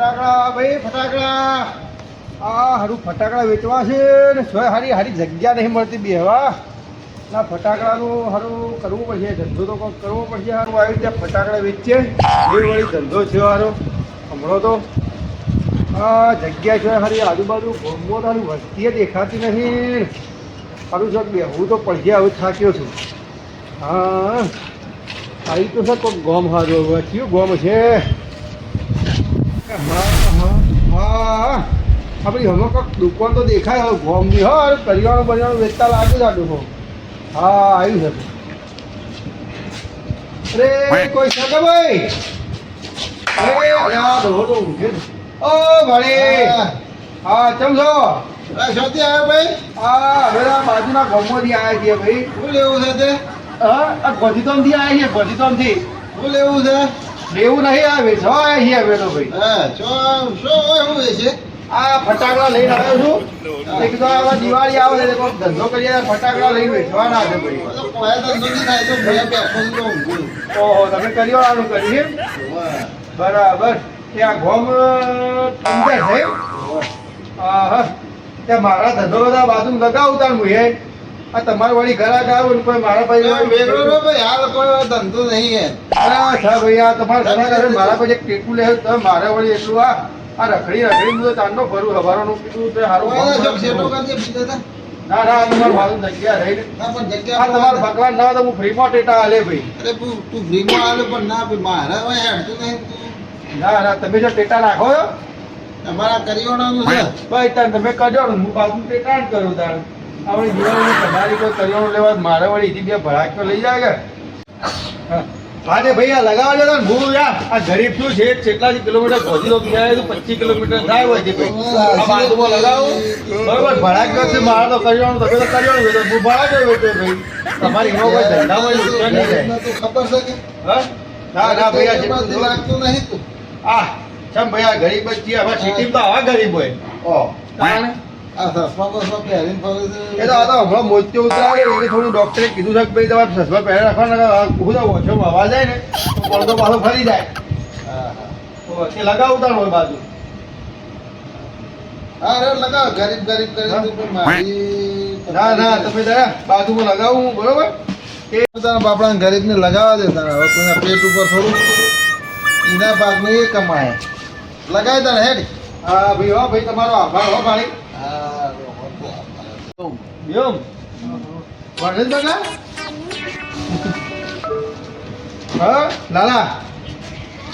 ફટાકડા ભાઈ ફટાકડા હારું ફટાકડા વેચવા છે ને હારી હારી જગ્યા નહીં મળતી બેહવા ના ફટાકડાનું સારું કરવું પડશે ધંધો તો કંઈક કરવો પડશે સારું આવી ત્યાં ફટાકડા વેચીએ એ વળી ધંધો છે સારો હમણાં તો જગ્યા છે સારી આજુબાજુ ગોમો તારું વસ્તીએ દેખાતી નહીં સારું છે બેહવું તો પડશે હવે થાક્યો છું હા આવી તો સર કોઈ ગોમ સારું કયું ગોમ છે હા આપણી હમણાં કોઈક દુકાન તો દેખાય હવે ગોમની હા કરિયાણું બરિયાણું વેચતા લાગે છે આ દુકાન હા આવ્યું છે અરે કોઈ છે કે ભાઈ ઓ ભાઈ હા ચમ છો શોધી આવ્યો ભાઈ હા હવે બાજુના ગામમાંથી આવ્યા છીએ ભાઈ શું લેવું છે તે હા ગોધીતોમથી આવ્યા છીએ ગોધીતોમથી શું લેવું છે લેવું નહીં આવે છો આવ્યા છીએ હવે તો ભાઈ હા શું એવું છે આ ફટાકડા લઈને આવ્યો છું એક તો આવા દિવાળી આવે એટલે કોઈ ધંધો કરીએ ફટાકડા લઈને વેચવાના છે ભાઈ કોઈ ધંધો નહીં થાય તો ભાઈ બેઠો છું ઊંઘું ઓહો તમે કરિયાણાનું કરીએ બરાબર ત્યાં ગોમ સમજાય છે હા હા ત્યાં મારા ધંધો બધા બાજુ લગાવતા હું એ આ તમારે વળી ઘરાક આવો ને કોઈ મારા ભાઈ વેગળો ભાઈ હાલ કોઈ ધંધો નહીં અચ્છા ભાઈ આ તમારા ઘરાક મારા પાસે એક ટેકું લે તો મારે વળી એટલું આ રખડી રખડી હું તો ચાંદનો ફરું હવારોનું કીધું તો સારું ના ના તમારું મારું જગ્યા રહી ના પણ આ જગ્યા તમારું ભગવાન ના તો હું ફ્રીમાં ટેટા હાલે ભાઈ અરે તું ફ્રીમાં આલે પણ ના ભાઈ મારા હવે હેડતું નહીં ના ના તમે જો ટેટા નાખો છો તમારા કરિયાણાનું છે ભાઈ તાર તમે કરજો ને હું બાજુ ટેટા જ કરું તાર આપણે દિવાળીની તમારી કોઈ કરિયાણું લેવા મારે વળી એથી બે ભડાક્યો લઈ જાય કે હા તે ભાઈ આ લગાવજો ને ભૂલ યાર આ ગરીબ શું છે કેટલાથી કિલોમીટર પહોંચી તો ગયા તો 25 કિલોમીટર થાય હોય છે ભાઈ આ બાજુમાં લગાવો બરોબર ભડાક્યો છે મારે તો કરિયાણું તમે તો કરિયાણું વેચો હું ભડાક્યો વેચો ભાઈ તમારી એમાં કોઈ ધંધામાં નુકસાન નહીં થાય તું ખબર છે કે હા ના ના ભાઈ આ જેટલું લાગતું નહીં તું આ ચમ ભાઈ આ ગરીબ જ છીએ હવે સિટીમાં તો આવા ગરીબ હોય ઓ તાણે આ સસમા બસમાં પહેરીને ફરે છે એ તો આ તો હમણાં મોતિયો ઉતરાવે એટલે થોડું ડોક્ટરે કીધું છે કે ભાઈ તમારે ચશ્મા પહેરી રાખવાના હું તો ઓછો અવાજ જાય ને તો પડદો પાછો ફરી જાય હા તો તે લગાવતા હોય બાજુ હા અરે લગાવ ગરીબ ગરીબ કરી તું પણ મારી ના ના તમે જરા બાજુમાં લગાવું બરોબર એ તારા બાપડા ગરીબને લગાવવા દે તારા હવે કોઈના પેટ ઉપર થોડું એના ભાગનું એ કમાય લગાવી તારે હેડ હા ભાઈ હો ભાઈ તમારો આભાર હો ભાઈ હા એમ વરસાદ બગા હા લાલા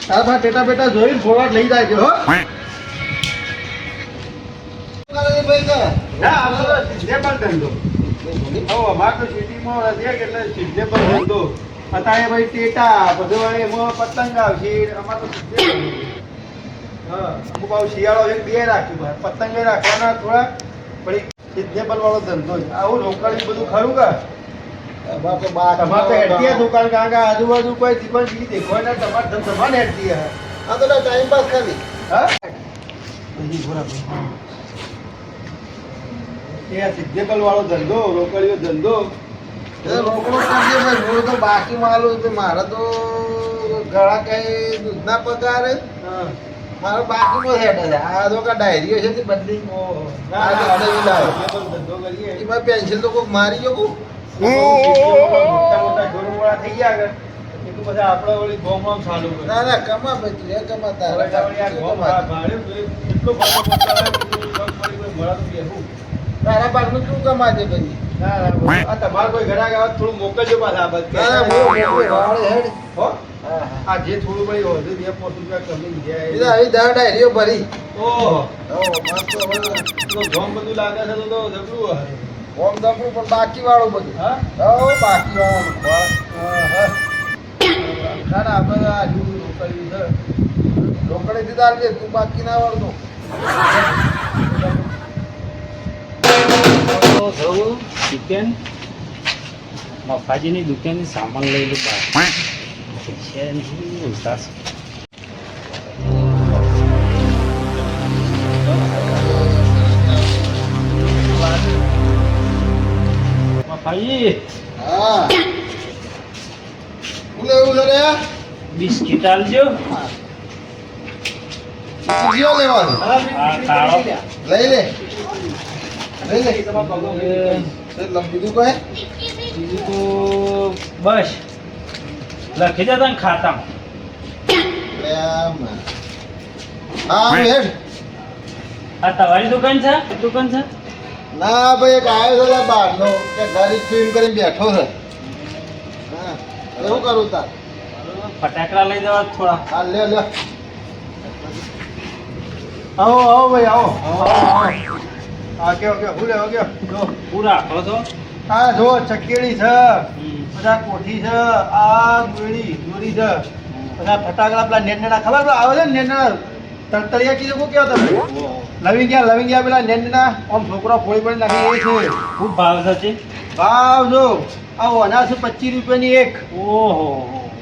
તારા પાસે ટેટા પેટા જોઈને ફોરવર્ડ લઈ જાય છે હો ના આપણે તો સિઝનેબલ ધંધો હવે અમારે તો સિટીમાં છે એટલે સિઝનેબલ ધંધો અત્યારે ભાઈ ટેટા બધું વળી એમાં પતંગ આવશે અમારે તો સિઝનેબલ હા અમુક આવું શિયાળો છે બે રાખ્યું પતંગે રાખવાના થોડા વળી સિઝનેબલ વાળો ધંધો છે આવું લોકલ બધું ખરું કે તમારે તો હેડતી દુકાન કારણ કે આજુબાજુ કોઈ જીવન બીજી દેખવાય ના તમારે ધંધો હેડતી હે આ તો ટાઈમ પાસ ખાલી હા એ સિઝનેબલ વાળો ધંધો રોકડીયો ધંધો રોકડો કરજે ભાઈ રોડ તો બાકી માલું તો મારા તો ગળા કઈ દૂધના પગાર હા મારો બાકીમાં હેડ છે આ તો કા ડાયરીઓ છે તે બદલી આ તો અડવી લાવે ધંધો કરીએ એમાં પેન્સિલ તો કોક મારી ગયો કોક મોટા મોટા શોરૂમવાળા થઈ ગયા આગળ એટલું બધા આપણે વળી ગોમમાં ચાલુ કરે ના ના કમા ભાઈ તું એ કમા તારા તારા પાકનું તું કમા છે ભાઈ તમારે કોઈ ઘરાક આવે થોડું મોકલજો પાછા આ બાજુ. ના ના બહુ વાળ હેડ હો હા હા આ જે થોડું ભાઈ વધુ 2-5 રૂપિયા કમી એ તો જાય આવી દા ડાયરીઓ ભરી ઓહો ઓ મસ્ત હવે તો ગોમ બધું લાગે છે તો જબરું હે. ઓમ દપડું પણ બાકી વાળું બધું હા ઓ બાકી વાળું હા. ના ના આપણે આ જુ રોકડ્યું છે રોકડે દીધા આલજે તું બાકી ના વાળું દુકાન મફાજીની દુકાનથી સામાન લઈ લો પૈસા નહીં ઉતાસ મફાજી હા શું લેવું છે રે બિસ્કિટ આલજો જીઓ લેવા છે કાળો. લઈ લે બીજું કોઈ બીજું તો બસ લખી દે તને ખાતામાં. હા હેડ આ તમારી દુકાન છે? દુકાન છે? ના ભાઈ એક આવ્યો છે બહારનો કે ગાડી ફિલ્મ કરીને બેઠો છે હા એવું કરું તાર ફટાકડા લઈ જવા થોડા. હા લે લે આવો આવો ભાઈ આવો હા કેવો કેવો હું લેવો કેવો જો પૂરા રાખો છો. આ જો ચકેડી છે બધા કોઠી છે આ દોરી છે બધા ફટાકડા પેલા નેના ખબર પેલા આવે છે ને નેના તળતળિયા કીધું કો કેવો તમે લવિંગિયા પેલા નેના આમ છોકરા ફોડી પડી નાખી એ છે ખૂબ ભાવ થશે. ભાવ જો આ 25 રૂપિયાની એક ઓહો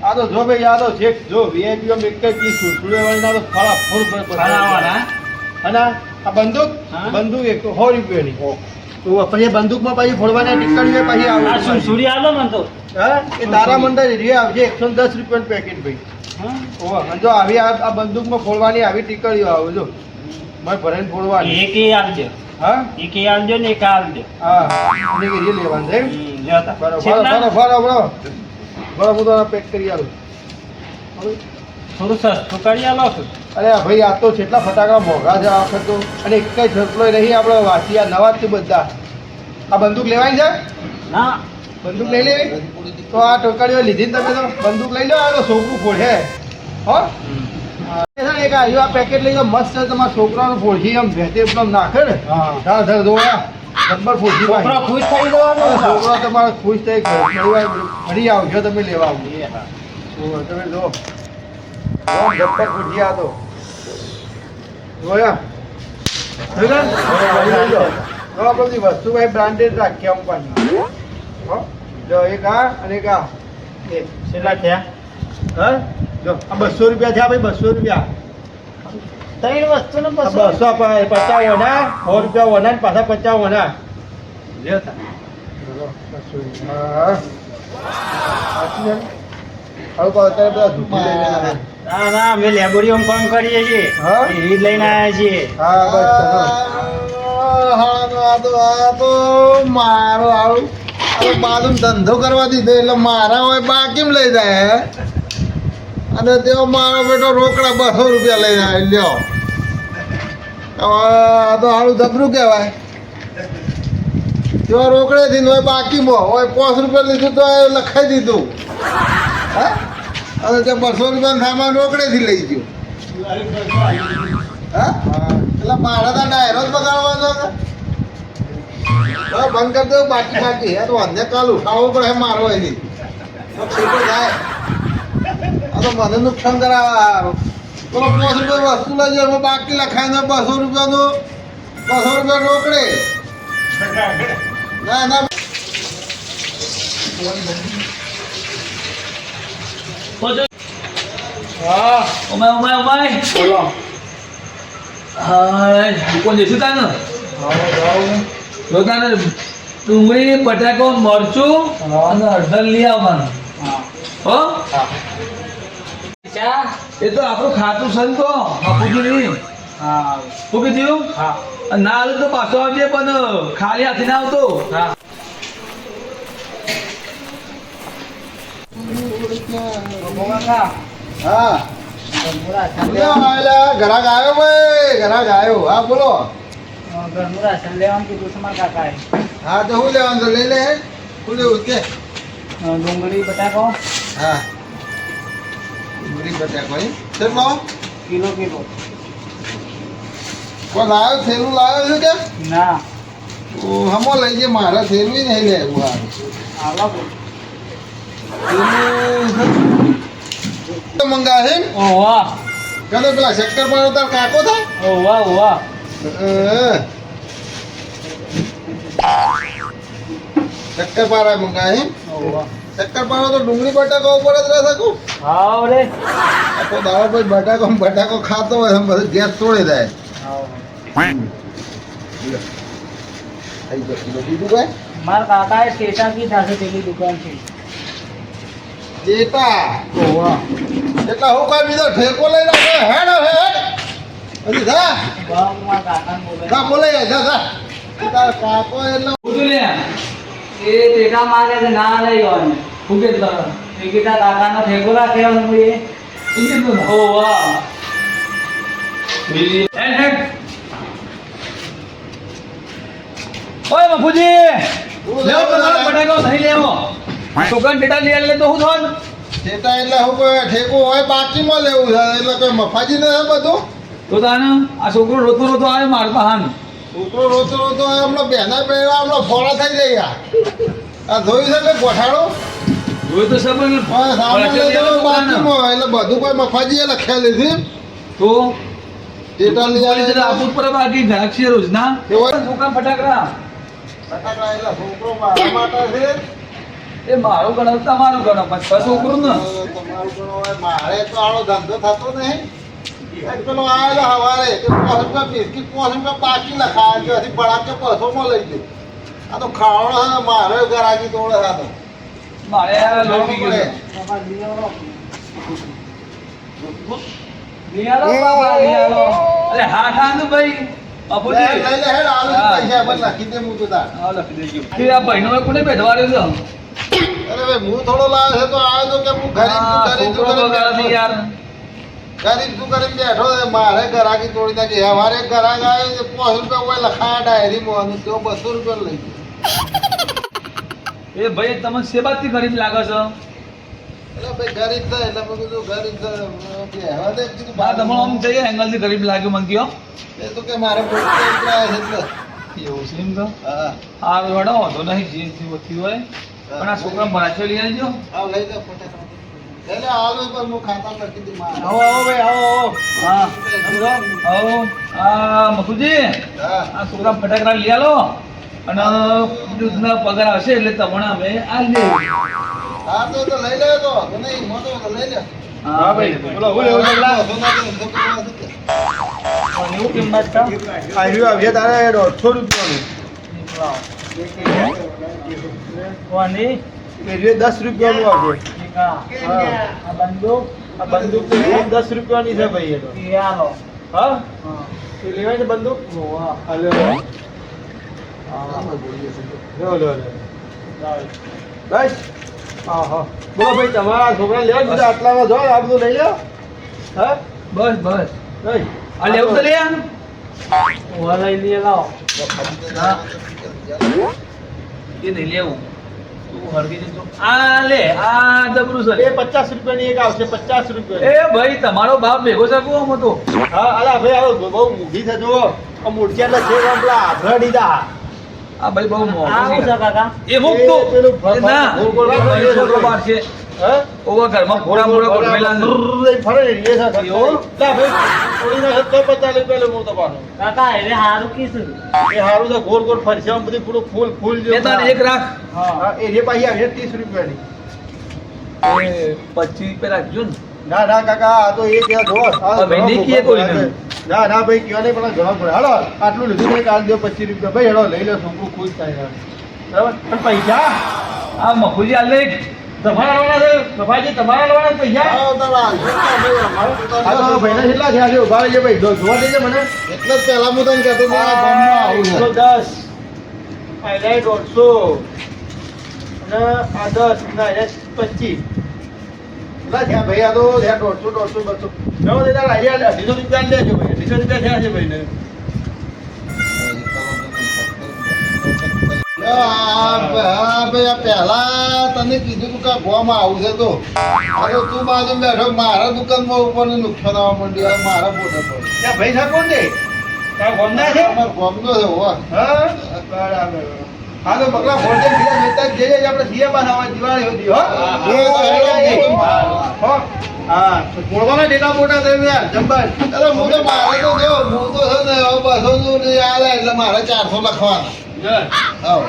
આ તો જો ભાઈ આ તો છેક જો વીઆઈપી માં એક જ પીસ સુડે વાળીના તો ફળા ફૂલ ખાનાવાળા. અને આ બંદૂક હા? બંદૂક 100 રૂપિયાની તો પછી બંદૂકમાં પછી ફોડવાના ટીકડીઓ પછી આ આવે સુરસુરી આલો મને તો. હા એ તારા મંડળ રે આવજે 110 રૂપિયાનું પેકેટ ભાઈ હા? ઓહો અને જો આવી આ બંદૂકમાં ફોડવાની આવી ટીકડીઓ આવે જો મારે ભરાઈને ફોડવાની એક એ આલજો. હા એક એ આલજો ને એક આલજો. હા એને કે રે લેવાનું છે એમ? લ્યો તા. બરોબર છેલ્લા બરોબર હું તો પેક કરી આલું હવે થોડું સસ્તું કરી આલો છો. અરે ભાઈ આ તો કેટલા ફટાકડા મોંઘા છે આ વખત તો અને એક કઈ છતલો નહીં આપણે વાંચી નવા જ છે બધા આ બંદૂક લેવાની છે ના બંદૂક લઈ લેવી તો આ ટોકડીઓ લીધી ને તમે તો બંદૂક લઈ લો આ તો છોકરું ફોડે હો એક આ પેકેટ લઈ લો મસ્ત છે તમારા છોકરાનું ફોડશી આમ ભેતે એકદમ નાખે ને ધર ધર દોડા નંબર ફોડશી છોકરા ખુશ થઈ જવાનો. છોકરા તમારા ખુશ થઈ ફરી આવજો તમે લેવા આવો તમે જો ગપ્પા ફૂટી આ તો જોયા જોયા બધી વસ્તુ ભાઈ બ્રાન્ડેડ રાખી આમ પાછી હો જો એક આ અને એક આ એક કેટલા થયા? હા જો આ 200 રૂપિયા થયા ભાઈ 200 રૂપિયા ત્રણ વસ્તુનો 200 50 વના 100 રૂપિયા વના ને પાછા 50 વના લ્યો તા. હા અત્યારે બધા ઝૂકી લઈને આવે. ના ના અમે લેબોરેટરીમાં કામ કરીએ છીએ. હા? એ જ લઈને આવ્યા છીએ. હા બસ આ તો મારો આવું બાજુ ધંધો કરવા દીધો એટલે મારા હોય બા કેમ લઈ જાય અને તેઓ મારો બેટો રોકડા 200 રૂપિયા લઈને આવે લ્યો આ તો સારું ધબરું કહેવાય તેઓ રોકડેથી હોય બાકીમાં હોય 5 રૂપિયા લીધું તો એ લખાઈ દીધું હા અને તે 200 રૂપિયાનો સામાન રોકડેથી લઈ ગયો હા એટલે મારા તો ડાયરો જ બગાડવાનો કે બંધ કરી દો બાકી આ તો અંધે કાલ ઉઠાવવો પડે મારો એની ઠીકો જાય આ તો મને નુકસાન કરાવે પેલો 5 રૂપિયા વસ્તુ લઈ જાય બાકી લખાઈને 200 રૂપિયાનું 200 રૂપિયા રોકડે ના ના હા ઉમાય બોલો હા દુકાન જઈશું તાને દુકાને ડુંગળી બટાકો મરચું અને હળદર લઈ આવવાનું હો એ તો આપણું ખાતું છે ને તો બાપુજી નહીં હા શું કીધું હા ના આવે તો પાછો આવજે પણ ખાલી હાથી ના આવતો હા હા ઘરાક આવ્યો ભાઈ ઘરાક આવ્યો હા બોલો ઘરનું રાશન લેવાનું કીધું છે મારા કાકાએ. હા તો શું લેવાનું છે લઈ લે શું લેવું કે ડુંગળી બટાકો હા ડુંગળી બટાકો કેટલો કિલો કોઈ લાવ્યો થેલું લાવ્યો છે કે ના હમો લઈ જાય મારે થેલું નહીં લે એવું આવો મંગાવે ઓ વાહ કદો પેલા શક્કર પાડો તાર કાકો થાય ઓ વાહ વાહ શક્કર પારા મંગાવે ઓ વાહ શક્કર પાડો તો ડુંગળી બટાકો ઉપર જ રહે શકું હા રે આખો દાડો પછી બટાકો ખાતો હોય તો બધું ગેસ તોડી જાય થઈ જશે બીજું કઈ મારા કાકાએ ટેટા કીધા છે તેની દુકાન છે. જેટા ઓ વાહ એટલે હું કોઈ બીજો ઠેકો લઈ રાખે હેડ હેડ હજી જા જા બોલે જા જા તારા કાકો એટલે પૂછું લે એ ટેકા મારે છે ના લઈ આવવાનું ફૂગે તો એ કીધા કાકાનો ઠેકો રાખે હું એ કીધું ઓ વાહ હેડ હેડ ઓય બાપુજી લેવો તમારો બટાકો નહીં લેવો છોકરાને ડેટા લઈ આલે તો હું થોન ઠેકા એટલે હું કોઈ ઠેકો હોય બાકીમાં લેવું છે એટલે કોઈ મફાજી ને બધું તો તાને આ છોકરો રોતો રોતો આવે માર પાહાન છોકરો રોતો રોતો હમણાં બેના પહેલા હમણાં ફોડા થઈ જાય આ જોઈ શકે ગોઠાડો જોઈ તો સબ હા, સામાન લઈ જવાનું બાકીમાં એટલે બધું કોઈ મફાજીએ લખ્યા લીધી તો ટેટા લઈ બોલી જરા આવી આપું પર બાકી ઘાક છે રોજ ના કેવો? છોકરા ફટાકડા ફટાકડા એટલે છોકરો મારા માટે છે એ મારું ગણો તમારું ગણો પછી છોકરું ને તમારું પણ હવે મારે તો આનો ધંધો થતો નહીં એક પેલો આવેલો હવારે કે 5 રૂપિયા બિસ્કીટ 5 રૂપિયા બાકી લખાયા છે હજી બળાકે 500 લઈ ગયો આ તો ખાવડો છે મારે ગરાગી તોડે છે આ તો મારે લોટી ગયો નિયાલો બાબા નિયાલો અરે હા ખાંદુ ભાઈ અપુજી લઈ લે હેડ આલુ પૈસા પર લખી દે હું તો તાર હા લખી દેજો કે આ ભાઈનો કોને બેઠવાડ્યો છે અરે ભાઈ હું થોડો લાવ્યો છે તો આવ્યો તો કે હું ગરીબ છોકરો તો ગળાથી યાર ગરીબ તું કરીને બેઠો છે મારે ગરાગી તોડી નાખી હવારે ગરાગ આવ્યો છે 5 રૂપિયા કોઈ લખાયા ડાયરીમાં અને તો 200 રૂપિયા લઈ ગયો એ ભાઈ તમે સેબાથી ગરીબ લાગે છે એટલે ભાઈ ગરીબ છે એટલે મેં કીધું ગરીબ છે હવે તો કીધું બા તમે આમ જઈએ એંગલથી ગરીબ લાગ્યો મને કયો એ તો કે મારે પોતે ઉતરાય છે એટલે એવું છે એમ તો હા આ વડો વાંધો નહીં જે થયું હોય પણ આ છોકરા ભરાશો લઈ આવજો આવ લઈ લે ફટાફટ એટલે આલુ પર હું ખાતા લખી દી મારે આવો આવો ભાઈ આવો આવો આ મકુજી હા આ છોકરા ફટાકડા લઈ આલો અને દૂધના પગાર આવશે એટલે તમને અમે આ લે હા તો લઈ લે તો નહીં મોટો તો લઈ લે હા ભાઈ બોલો હું લેવું છોકરા એવું કિંમત છે આવ્યું આવ્યા તારે 150 રૂપિયાનું કોની પેલું 10 રૂપિયાનું આવશે આ બંદૂક આ બંદૂક તો 10 રૂપિયાની છે ભાઈ એ તો આલો હા એ લેવાય છે બંદૂક હા લે લે બસ હા હા બોલો ભાઈ તમારા છોકરા લેવા દીધા આટલામાં જો આ બધું લઈ લો હા બસ બસ નહીં આ લેવું તો લે આમ ઓવા લઈ લે લાવો હા એ નહીં લેવું તું હરગી દેજો આ લે આ જબરું છે એ 50 રૂપિયાની એક આવશે 50 રૂપિયા એ ભાઈ તમારો બાપ ભેગો છે કોમ હતો હા અલા ભાઈ આવો બહુ મૂંઘી છે જુઓ આ મૂર્છિયા એટલે છે પેલા આભરા દીધા આ ભાઈ બહુ મોંઘું આવું છે કાકા એ મુકતો એ પેલું એ ના ગોળ ગોળ એ ભાઈ ગોળ છોકરો ગોળ. બાર છે હા ઓવા ઘરમાં ઘોડા મોડા ગોઠવેલા છે ફરે ને એ છે એવું? લા ભાઈ થોડી ના 50 રૂપિયા લે હું તો પાછો કાકા એને હારું કીધું એ હારું છે ગોળ ગોળ ફરશે આમ બધી પૂરું ફૂલ ફૂલ એ તારે એક રાખ હા એ રે પાછી આવશે 30 રૂપિયાની એ 25 રૂપિયા રાખજો ને ના ના કાકા આ તો એક જો હવે નહીં કીએ કોઈ નહીં. ના ના ભાઈ કયો નહીં પણ ઘણો પડે હાલો આટલું લીધું નહીં કાલ દો 25 રૂપિયા ભાઈ હેડો લઈ લો છોકરું ખુશ થાય બરાબર પણ પૈસા આ મફુજી આ લે તમારા લેવાના છે સભાજી તમારા લેવાના પૈસા આવો તો ભાઈ આ તો ભાઈના કેટલા થયા છે ઉભા રહેજે ભાઈ જોવા દેજે મને એટલે જ પહેલા હું તને કહેતો હતો આ ગામમાં આવું છે 110 આ 150 અને આ 10 ના 25 કેટલા થયા ભાઈ આ તો 150 નવો દેતા આઈડિયા 250 રૂપિયા લેજો ભાઈ 250 રૂપિયા થયા છે ભાઈને ભાઈ આ પહેલા તને કીધું તું કે ગોમાં આવું છે તો હવે તું બાજુ બેઠો મારા દુકાનમાં ઉપર નુકસાન આવવા માંડ્યું હવે મારા પોતે પર ત્યાં ભાઈ સાહેબ કોણ છે તારા ગોમના છે અમારો ગોમનો છે હોવા હા બરાબર હા તો બગલા ફોટે બીજા જોતા જ જઈએ આપણે સીએ પાસે આવા દિવાળી હતી હો હા તો પોળવાના ડેટા મોટા થયું યાર જબ્બર અરે હું તો મારે તો જો હું તો છે ને હવે 200 નું નહીં આવે એટલે મારે 400 લખવાના આવો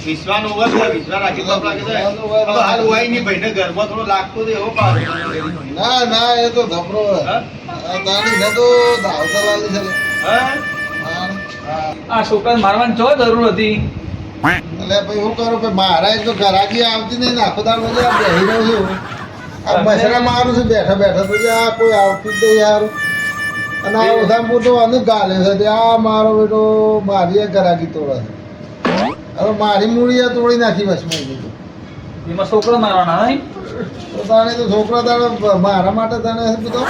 વિશ્વાસ ઓવર છે વિશ્વાસ રાખી તો લાગે છે હવે હાલ હોય નહીં ભાઈને ઘરમાં થોડો લાગતો તો એવો પાછો ના ના એ તો ધબરો હા? તારી ને તો ધાવતા લાગી છે હા હા. આ છોકરાને મારવાની ચો જરૂર હતી એટલે ભાઈ હું કરું ભાઈ મારા એક તો ઘરાકી આવતી નહીં ને આખો દાડો બધું આ બેહી રહ્યો છું આ મસરા મારું છે બેઠા બેઠા તો આ કોઈ આવતું જ નહીં યાર અને આ ઓસામપુર તો અને ગાલે છે તે આ મારો બેટો મારી ગરાગી તોડે છે હવે મારી મૂળિયા તોડી નાખી વસમાં દીધું એમાં છોકરો મારવાના નહીં તો તાણે તો છોકરા તાણે મારા માટે તાણે બધો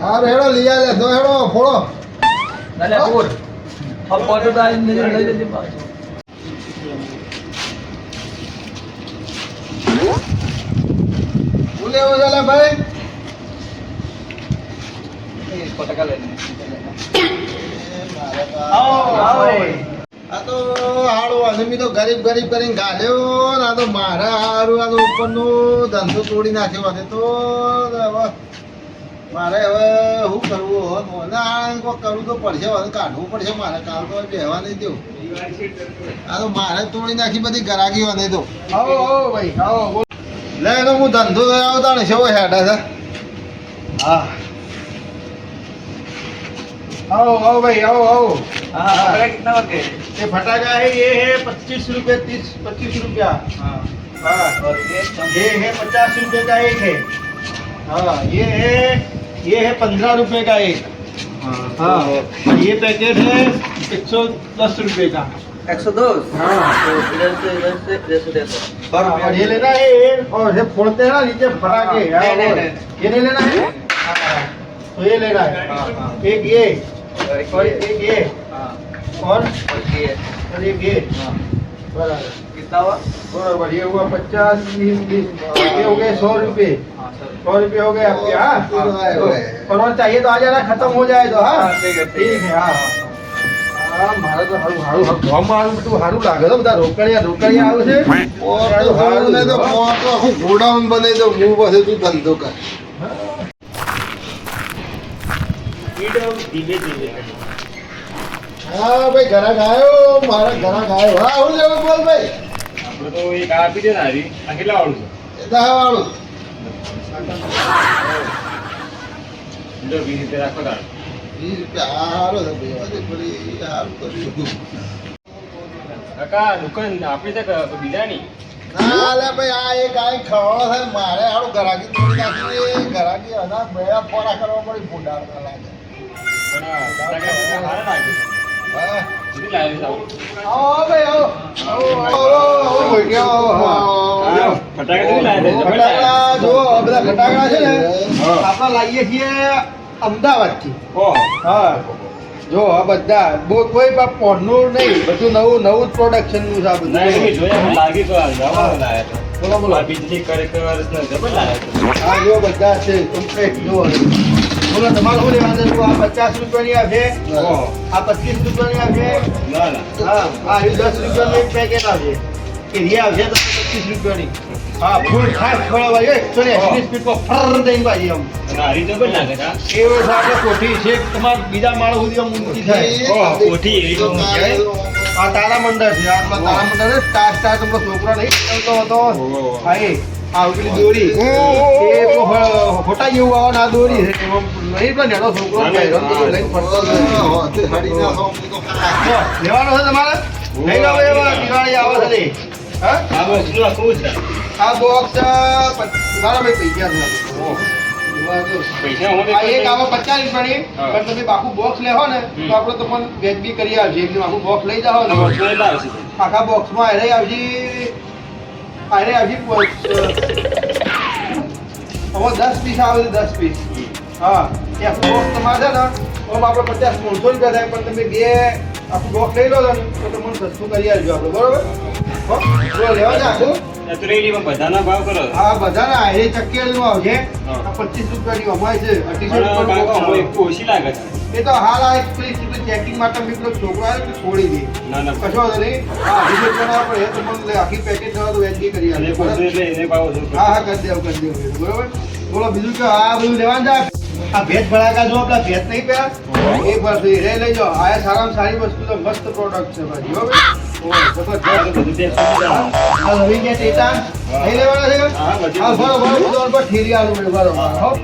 હા હેડો લઈ આવે તો હેડો ફોડો એટલે બોલ હવે પોતે તો આવીને લઈ લેજે પાછો બોલે એવો ચાલે ભાઈ ફટાકા લઈને આ તો હાડું અને તો ગરીબ ગરીબ કરીને ગાલ્યો ને આ તો મારા હારું આ તો ઉપરનો ધંધો તોડી નાખ્યો હશે તો હવે મારે હવે શું કરવું હવે ના કોઈ કરવું તો પડશે હવે કાઢવું પડશે મારે કાલ તો બેહવા નહીં દેવું આ તો મારે તોડી નાખી બધી ગરાગીઓ નહીં તો આવો આવો ભાઈ આવો બોલો. લે તો હું ધંધો આવતા ને શું હેડા છે હા आओ आओ भाई आओ आओ हाँ फटाका कितना वर्ग है ये फटाका है ये है 25 रुपए 25 रुपया हाँ हाँ और ये है 50 रुपए का एक है हाँ ये है 15 रुपए का एक हाँ और ये पैकेट है 110 रुपए का 102 हाँ तो इधर से 150 और ये लेना है और ये फोड़ते हैं ना नीचे फटाके नहीं, नहीं, नहीं। ये नहीं लेना है हाँ, तो ये लेना है एक ये और एक ये हाँ और ये और एक ये हाँ बराबर कितना हुआ बराबर ये हुआ 50 20 ये हो गए 100 रुपए हाँ सर 100 रुपए हो गए आपके हाँ हाँ। और चाहिए तो आ जाना खत्म हो जाए तो हाँ हाँ, ठीक है, ठीक है। ठीक है हाँ હા મારે તો હારું હારું ગામમાં આવું બધું હારું લાગે તો બધા રોકડિયા આવે છે હારું ને તો આખું ગોડાઉન બનાવી દઉં હું પાસે તું ધંધો કર હા ભાઈ ઘરાક આવ્યો મારા ઘરાક આવ્યો હા હું લેવું બોલ ભાઈ આપણે તો એક આપી દે ને હારી આ કેટલા વાળું છે એ દહ વાળું 20 રૂપિયા રાખો તાર 20 રૂપિયા હારો છે ભાઈ આજે ફરી હારું કર્યું કાકા દુકાન આપણી છે કે બીજા ની ના લે ભાઈ આ એક આ ખવાડો છે મારે હારું ગરાકી તોડી નાખી ગરાકી અના બેડા ફોરા કરવા પડી ફૂંડાડતા લાગે પણ આ ફટાકા તો સારા લાગે હા કેટલી લાવી છે આવો ભાઈ આવો આવો ભાઈ આવો હા ફટાકા કેટલી લાવી છે ફટાકડા જો આ બધા ફટાકડા છે ને હા. આપણે લાવીએ છીએ અમદાવાદથી ઓહો હા જો આ બધા કોઈ પણ પોનનું નહીં બધું નવું નવું જ પ્રોડક્શનનું છે આ બધું ના એવી જોયા મને લાગી તો આ જવા લાયા બોલો બોલો આ બીજલી કરે કે વર્ષનો જબર લાયા હા જો બધા છે કમ્પ્લીટ જો બોલો તમારે શું લેવાનું છે? આ 50 રૂપિયાની આ છે ઓહો આ 25 રૂપિયાની આ છે ના ના હા આ 10 રૂપિયાનું એક પેકેટ આવશે કે રે આવશે તો 25 રૂપિયાની હા ફૂલ ખાસ ખવડાવવા 180 સ્પીડ પર ફર દઈને બાજી આમ અને હારી જબર લાગે છે એવો છે આપણે કોઠી છે તમારે બીજા માળ સુધી આમ ઊંચી થાય ઓહો, કોઠી એવી તો કહેવાય. આ તારામંડળ છે આ તારામંડળ છે સ્ટાર સ્ટાર તમને છોકરા નહીં કરતો હતો ઓહો. હા એ આ પેલી દોરી એ ફોટા જેવું આવે ને આ દોરી છે એમાં નહીં પણ નેનો છોકરો પહેર્યો તો લઈને ફરતો જ નથી. લેવાનો છે તમારે લઈ લો હવે એમાં દિવાળી આવે છે લે. હા આ વસ્તુ આખું છે આ બોક્સ મારા ભાઈ પૈસા જ નથી. ઓહો. પૈસા હું આ એક આવે 50 રૂપિયાની હા. પણ તમે આખું બોક્સ લેવો ને તો આપણે તમને વેચ બી કરી આવશે એકદમ આખું બોક્સ લઈ જાઓ ને આખા બોક્સમાં આરે આવશે હવે 10 પીસ આવે છે 10 પીસ હા એ આખું બોક્સ તમારે છે ને આમ આપણે 50 300 રૂપિયા થાય પણ તમે બે આખું બોક્સ લઈ લો ને તો તમને સસ્તું કરી આવજો આપણે બરોબર હો બોલો લેવા છે આખું ચતુરેલીમાં બધાના ભાવ કરો આ બધાના આયરે ચક્કેલનું આવશે હા. આ 25 રૂપિયાની અમાય છે 28 પણ કાકા રૂપિયાનું હું એક ઓછી લાગે છે એ તો હાલ આ એક પેલી ચેકિંગ માટે મેં પેલો છોકરો આવ્યો તો છોડી દે ના ના કશો વાંધો નહીં હા રીસેટ બનાવવા પડે તો મને આખી પેકેટ થવા તો વેચી કરી અને આપે પોતે એટલે એને ભાવ ઓછો કરો. હા હા કરી દેવું બરોબર બોલો બીજું કે આ બધું લેવાનું છે આ ભેજ ભડાકા જો આપણા ભેજ નહીં પેલા એ બસ એ લઈ જાઓ આ સારામાં સારી વસ્તુ છે મસ્ત પ્રોડક્ટ છે ભાઈ બરોબર જબરજસ્ત આ તો બધું ત્યાં સુવિધા. આ લઈ ગયા ટેટા નહીં લેવાના છે હા, બધી હા બરોબર બધું પર ઠેરી આલું બરોબર હો આવું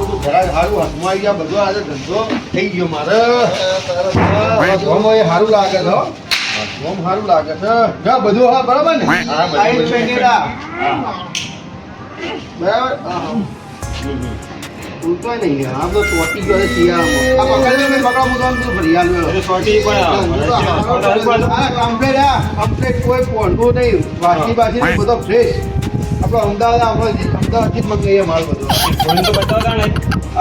બધું ઘણા સારું હાથમાં આવી ગયા બધું આજે ધંધો થઈ ગયો મારે એ સારું લાગે છે હો. ઓમ સારું લાગે છે જો બધું હા બરાબર ને હા, બધું. આઈ પેકેટા બરાબર ઉલટોય નહીં યાર. આમ તો ચોટી ગયો છે શિયાળામાં. આ પકડી લો, પકડો, હું તમને બધું ભરી આલું. એટલે સોટી પણ આ કમ્પ્લેટ હા, કમ્પ્લેટ કોઈ પોંઢું નહીં. વાસી બાસી નહીં, બધો ફ્રેશ. આપણો અમદાવાદ અમદાવાદથી જ મંગાવીએ માલ બધો. ફોન તો બતાવતા ને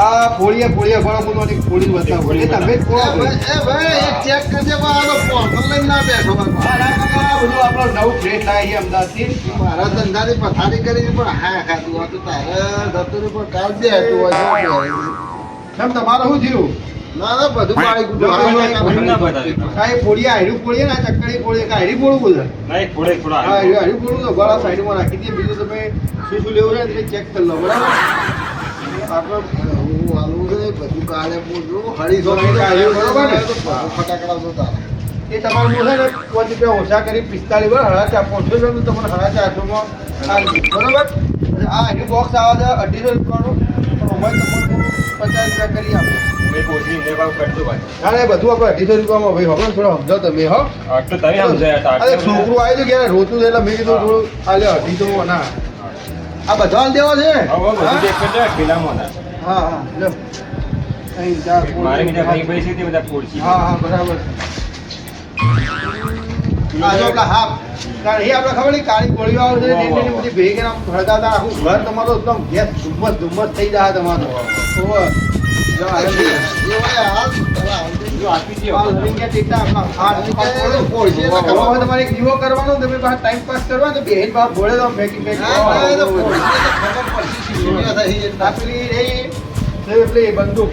આ ફોડીએ ઘણો બધો ની ફોડી બતાવો. એ તમે જ કહો ભાઈ. ભાઈ એક ચેક કરજે પણ આ તો પોંખો લઈને ના બેઠો બાપા. હા, ના કાકા, આ બધું આપણો નવું ફ્રેશ લાગે છે અમદાવાદથી. મારા ધંધાની પથારી કરીને પણ હા ખાતું હોય તો તારે ધતું પણ કાલ બે હતું હોય કેમ તમારે શું થયું? ના ના બધું પાડી ફોન ના કુટું બતાવી કાંઈ ફોડીએ હાયરું ફોડીએ ને આ ચક્કડી ફોડીએ કે હાયરી ફોડવું બોલે? ના એક ફોડે થોડા હા, હાયરું ફોડવું તો ગળા સાઈડમાં રાખી દઈએ. બીજું તમે શું લેવું છે તમે ચેક કરી લો બરાબર. આપણે હું હાલું છે બધું કાલે પૂછું હળી સો બરોબર ને? ફટાકડા તો તારે એ તમારું છે ને 5 રૂપિયા ઓછા કરી 45 બરાબર 450 રૂપિયા તમને 450 માં બરોબર. આ એનું બોક્સ આવે છે 250 રૂપિયાનું પણ અમે તમને 50 રૂપિયા કરી આપો. મેં કોશિશ ને ભાવ કરતો ભાઈ ના ના, એ બધું આપણે 250 રૂપિયામાં ભાઈ હવે થોડો સમજો તમે હો. આટલું તમે સમજાયા અરે છોકરું આવ્યું હતું ક્યારે રોતું છે એટલે મેં કીધું થોડું હાલે 250 ના આ બધા હાલ દેવા છે. હવે બધું હા ચેક કરજો કિલ્લામાં ના હા હા લો અહીં 4 મારે બીજા ભાઈ ભાઈ છે તે બધા ફોડશી હા હા બરાબર. આ જો આપણા હાફ કારણ એ આપણે ખબર નહીં કાળી ગોળીઓ આવે છે ને એટલે બધી ભેગી આમ હળગાતા આખું ઘર તમારું એકદમ ગેસ ધુમ્મસ થઈ જાય તમારું. ઓવર. જો આ એ હોય હાલ જો આપી દો હાલ લઈ ગયા ટીટા આપણા હાથ ફોડશે એટલે હવે તમારે એક દીવો કરવાનો તમે બહાર ટાઈમ પાસ કરવા તો બેહીન બહાર ભોળે તો ફેંકી ના ના એ તો ફેંકી ફોડશે એટલે ખબર પડશે શીશીયા થઈ એટલે. આ પેલી પેલી બંદૂક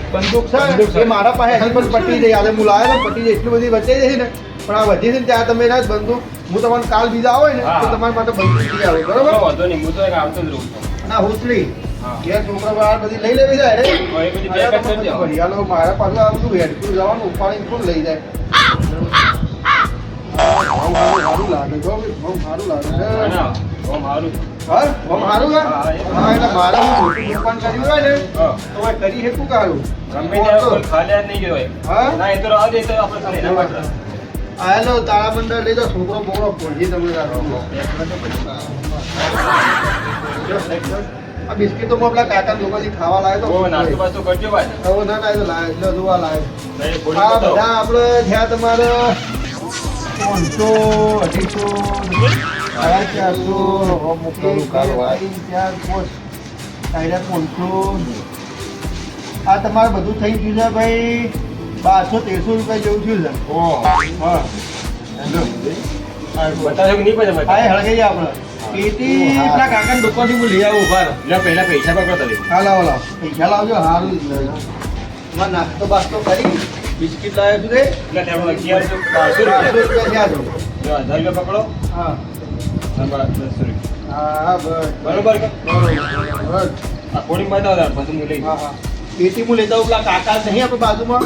છે એ મારા પાસે હજી પણ પટી જાય આજે હું લાવ્યો ને પટી જાય એટલી બધી બચાઈ જશે ને પણ આ વધી છે ને ત્યાં તમે ના જ બંદૂક હું તમારે કાલ બીજા આવે ને તો તમારી માટે બંદૂક લઈ આવે બરોબર. વાંધો નહીં હું તો એક આવતો જ રહું છું ના હુસલી હા. ઘેર છોકરા બહાર બધી લઈ લેવી જાય રે. હવે એ બધી પેક જ કરી દેવા. ભરી આલો મારા પાછું આ બધું હેડકું જવાનું ઉપાડીને કોણ લઈ જાય. બહુ સારું લાગે છો, બહુ સારું લાગે છે. ના ઓમ હારું હા બહુ સારું ને? હા, હા એટલે મારે હું મોટું દુકાન કર્યું હોય ને હા. તો મેં કરી શકું કારું. ગમે ત્યાં કોઈ ખાલી જ નહીં જોવાય હા? ના એ તો રાહ દે તો આપણે ખાલી ના પાડતા. આયેલો તાળાબંદર લઈ જાઓ છોકરો બોકરો ફોડજી તમે રાખો. આ બિસ્કીટ તો હું આપણા કાકા લોકોથી ખાવા લાવ્યો ઓ તો નાસ્તો બાસ્તો કરજો ભાઈ હવે ના ના એ તો લાવ્યો એટલે જોવા લાવ્યો. નહીં, ફોડી આ બતાવો. બધા આપણે થયા તમારે 500 250 આ તમારે બધું થઈ ગયું છે ભાઈ 1200-1300 રૂપિયા જેવું થયું છે. ઓહો. હા આ બતાવશો કે નહીં પછી આ હળગાઈ આપણે પેટી પેલા કાકાની દુકાનથી હું લઈ આવું ઉભા રહો. એટલે પહેલા પૈસા પકડો તમે હા લાવો લાવો પૈસા લાવજો સારું જ લાવજો. તમારે નાસ્તો બાસ્તો કરી બિસ્કિટ લાવ્યો છું રે એટલે ત્યાં 1100 1200 400 રૂપિયા રૂપિયા થયા છો. જો 1000 રૂપિયા પકડો હા નંબર 10 રૂપિયા હા બસ બરોબર કે બસ આ કોડિંગ બતાવો તાર પછી હું લઈ હા હા પેટી હું લેતા આવું પેલા કાકા નહીં આપણે બાજુમાં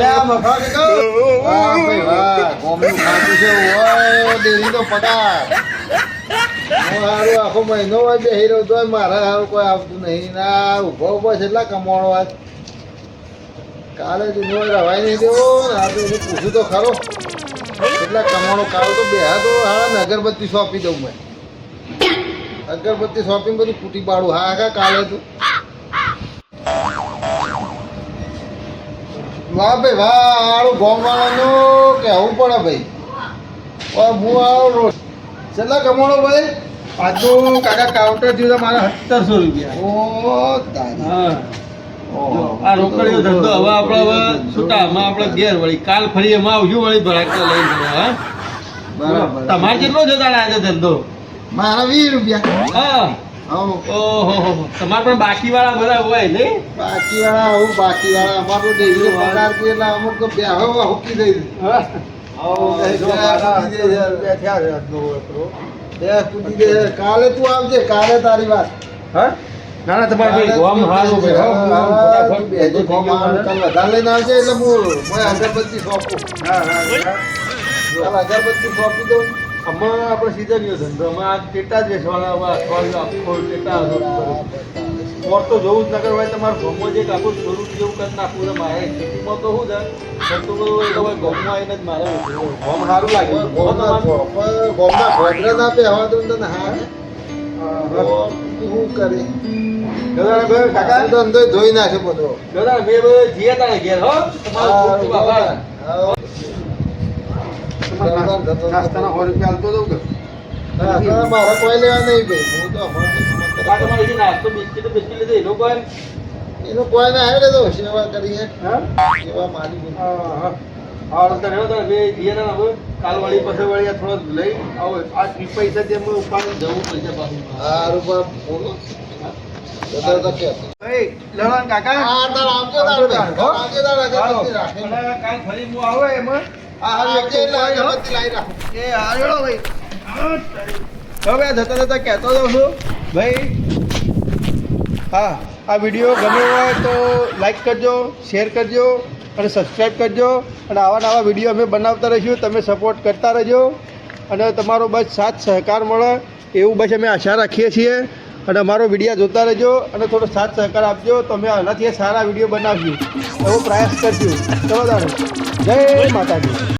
આ મફા કાકા. વાહ ભાઈ વાહ કોમનું ખાતું છે ઓય ડેરીનો પગાર હું હારું આખો મહિનો હોય બેહી રહ્યો તોય મારે હારું કોઈ આવતું નહીં ના ઉભો ઉભો છેલ્લા કમાણો વાત કાલે જૂનો રવાય નહીં દેવો ને આ તો એને પૂછ્યું તો ખરો કેટલા કમાણો કાઢો તો બેહા તો હારા અગરબત્તી સોંપી દઉં મેં અગરબત્તી શોપિંગ બધું ફૂટી પાડું હા કા કાલે તું વાહ ભાઈ વાહ આળું ગોમ વાળાનું કહેવું પડે ભાઈ હું આવો કેટલા કમાણો ભાઈ પાછું કાકા કાઉન્ટર થયું તો મારા 1700 રૂપિયા. ઓ તારી હા આ રોકડીનો ધંધો હવે આપણે હવે છૂટા આમાં આપણે ઘેર વળી કાલ ફરી એમાં આવશું વળી ભરાકતા લઈને હા બરાબર તમારે કેટલો છે તારે આજે ધંધો? મારા 20 રૂપિયા હા આવો ઓહો તમારે પણ બાકી વાળા બધા હોય નહીં? બાકી વાળા આવું બાકી વાળા અમારો ડેરીનો પગાર છે એટલે અમુક તો બે હવે હુકી દઈ દીધું હા કાલે તું આવજે કાલે તારી વાત હા ના ના તમારે ભાઈ ગોમ હારું ભાઈ હો. વધારે લઈને આવજે એટલે હું અગરબત્તી સોંપું હા હા અગરબત્તી સોંપી દઉં આમાં આપણે સીઝન ધંધો આમાં આ ટેટા જ વેચવાના હવે અઠવાડિયું આખો ટેટા હતો. મોર તો જોવું જ નગર હોય તમારે ગામમાં જે કાકું થોડું જેવું કરી નાખવું છે મારે સિટીમાં તો શું છે બધું બધું એ લોકો ગામમાં આવીને જ મારે ગામ સારું લાગે ગોમના ભોગરા ના પે હવા તો તને હા શું કરી કાકા ધંધો ધોઈ નાખે બધો દાદા મેં બધે જીએ તારે ઘેર હો તમારું ખૂબ ખૂબ આભાર નાસ્તાના 100 રૂપિયા આલતો દઉં કે મારા કોઈ લેવા નહીં ભાઈ હું તો હમણાં તમારે જે નાસ્તો બિસ્કીટ બિસ્કીટ લીધે એનો કોઈ એનું કોઈ ના આવે તો સેવા કરીએ હા સેવા મારી હા તો રહ્યો તારે બે જીએ ના હવે કાલ વળી પછી વળી થોડો લઈ આવો આ પૈસા જે અમે ઉપાડી જવું પડશે પાછું હા રૂપા બોલો તો કે લડવાન કાકા હા તાર આવજો તાર કાંઈ ફરી હું આવે એમાં આવજે લાઈ રાખો એ હાલો ભાઈ હવે જતા જતા કહેતો જાઉં છું ભાઈ હા આ વિડીયો ગમ્યો હોય તો લાઈક કરજો શેર કરજો અને સબસ્ક્રાઈબ કરજો અને આવા નવા વિડીયો અમે બનાવતા રહીશું તમે સપોર્ટ કરતા રહેજો અને તમારો બસ સાથ સહકાર મળે એવું બસ અમે આશા રાખીએ છીએ અને અમારો વિડીયો જોતા રહેજો અને થોડો સાથ સહકાર આપજો તો અમે આનાથી સારા વિડીયો બનાવીશું એવો પ્રયાસ કરશું ચલો દાડો જય માતાજી.